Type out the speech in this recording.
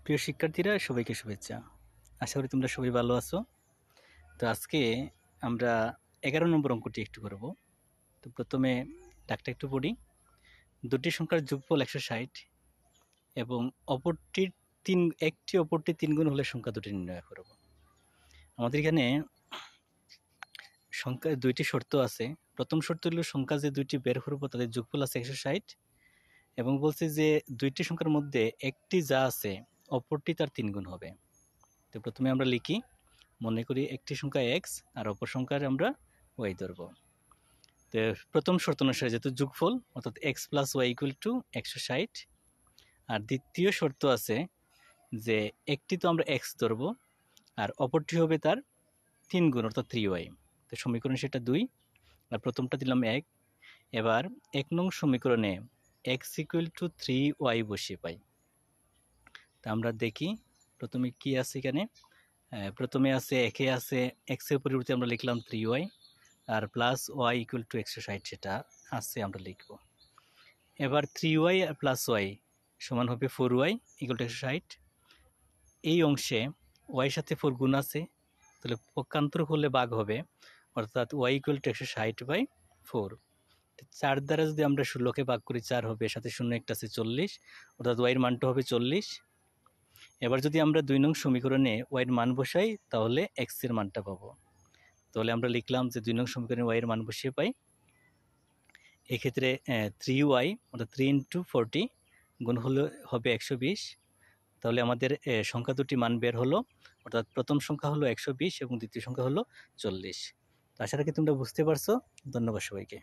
প্রিয় শিক্ষার্থীরা, সবাইকে শুভেচ্ছা। আশা করি তোমরা সবাই ভালো আছো। তো আজকে আমরা 11 নম্বর অঙ্কটি একটু করব। তো প্রথমে ডাকটা একটু পড়ি। দুটি সংখ্যার যোগফল 160 এবং একটি অপরটি 3 গুণ হলে সংখ্যা দুটি নির্ণয় করব। আমাদের এখানে সংখ্যা দুইটি শর্ত আছে। প্রথম শর্ত হলো সংখ্যা যে দুইটি বের করব তাদের যোগফল আছে 160 এবং বলছে যে দুইটি সংখ্যার মধ্যে একটি যা আছে অপরটি তার 3 গুণ হবে। তো প্রথমে আমরা লিখি, মনে করি একটি সংখ্যা এক্স আর অপর সংখ্যার আমরা ওয়াই ধরব। তো প্রথম শর্ত অনুসারে যেহেতু যোগফল অর্থাৎ x plus y equal to 160, আর দ্বিতীয় শর্ত আছে যে একটি তো আমরা এক্স ধরব আর অপরটি হবে তার 3 গুণ অর্থাৎ 3y। তো সমীকরণ সেটা 2 আর প্রথমটা দিলাম 1। এবার 1 নং সমীকরণে এক্স ইকুয়াল টু 3y বসিয়ে পাই। তা আমরা দেখি প্রথমে কি আছে এখানে। প্রথমে আছে একে আছে এক্সের পরিবর্তে আমরা লিখলাম 3y আর প্লাস ওয়াই ইকুয়াল টু 160 সেটা আছে আমরা লিখব। এবার 3y আর প্লাস ওয়াই সমান হবে 4y ইকুয়াল টু 160। এই অংশে ওয়াইয়ের সাথে 4 গুণ আছে, তাহলে পক্ষান্তর করলে ভাগ হবে, অর্থাৎ ওয়াই ইকুয়াল টু 160/4। 4 দ্বারা যদি আমরা 16কে ভাগ করি 4 হবে, সাথে 0 একটা আছে 40, অর্থাৎ ওয়াইয়ের মানটা হবে 40। এবার যদি আমরা 2 নং সমীকরণে ওয়াইয়ের মান বসাই তাহলে এক্সের মানটা পাবো। তাহলে আমরা লিখলাম যে 2 নং সমীকরণে ওয়াইয়ের মান বসিয়ে পাই। এক্ষেত্রে 3y অর্থাৎ 3 × 40 গুণ হলে হবে 120। তাহলে আমাদের সংখ্যা দুটি মান বের হলো, অর্থাৎ প্রথম সংখ্যা হলো 120 এবং দ্বিতীয় সংখ্যা হলো 40। তো আশা রাখি তোমরা বুঝতে পারছো। ধন্যবাদ সবাইকে।